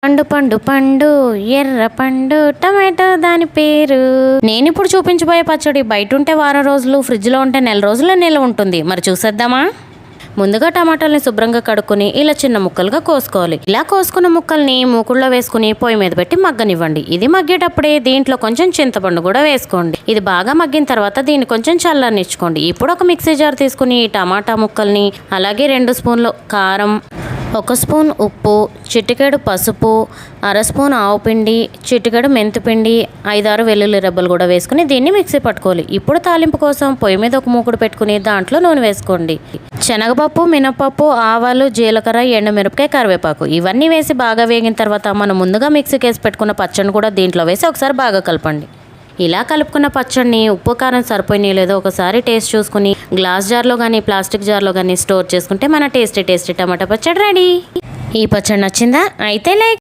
పండు పండు పండు ఎర్ర పండు టమాటో దాని పేరు. నేను ఇప్పుడు చూపించబోయే పచ్చడి బయట ఉంటే వారం రోజులు, ఫ్రిడ్జ్లో ఉంటే నెల రోజులు నిల్వ ఉంటుంది. మరి చూసేద్దామా? ముందుగా టమాటాలని శుభ్రంగా కడుక్కొని ఇలా చిన్న ముక్కలుగా కోసుకోవాలి. ఇలా కోసుకున్న ముక్కల్ని మూకుళ్ళలో వేసుకుని పొయ్యి మీద పెట్టి మగ్గనివ్వండి. ఇది మగ్గేటప్పుడే దీంట్లో కొంచెం చింతపండు కూడా వేసుకోండి. ఇది బాగా మగ్గిన తర్వాత దీన్ని కొంచెం చల్లనిచ్చుకోండి. ఇప్పుడు ఒక మిక్సీ జార్ తీసుకుని ఈ టమాటా ముక్కల్ని, అలాగే 2 స్పూన్లు కారం, 1 స్పూన్ ఉప్పు, చిటికెడు పసుపు, 1/2 స్పూన్ ఆవుపిండి, చిటికెడు మెంతిపిండి, 5-6 వెల్లుల్లి రెబ్బలు కూడా వేసుకుని దీన్ని మిక్సీ పట్టుకోవాలి. ఇప్పుడు తాలింపు కోసం పొయ్యి మీద ఒక మూకుడు పెట్టుకుని దాంట్లో నూనె వేసుకోండి. శనగపప్పు, మినపప్పు, ఆవాలు, జీలకర్ర, ఎండుమిరపకాయ, కరివేపాకు ఇవన్నీ వేసి బాగా వేగిన తర్వాత మనం ముందుగా మిక్సీకి వేసి పెట్టుకున్న పచ్చడిని కూడా దీంట్లో వేసి ఒకసారి బాగా కలపండి. ఇలా కలుపుకున్న పచ్చడిని ఉప్పు కారం సరిపోయినాయి లేదో ఒకసారి టేస్ట్ చూసుకుని గ్లాస్ జార్లో కానీ ప్లాస్టిక్ జార్లో కానీ స్టోర్ చేసుకుంటే మన టేస్టీ టమాటా పచ్చడి రెడీ. ఈ పచ్చడి నచ్చిందా? అయితే లైక్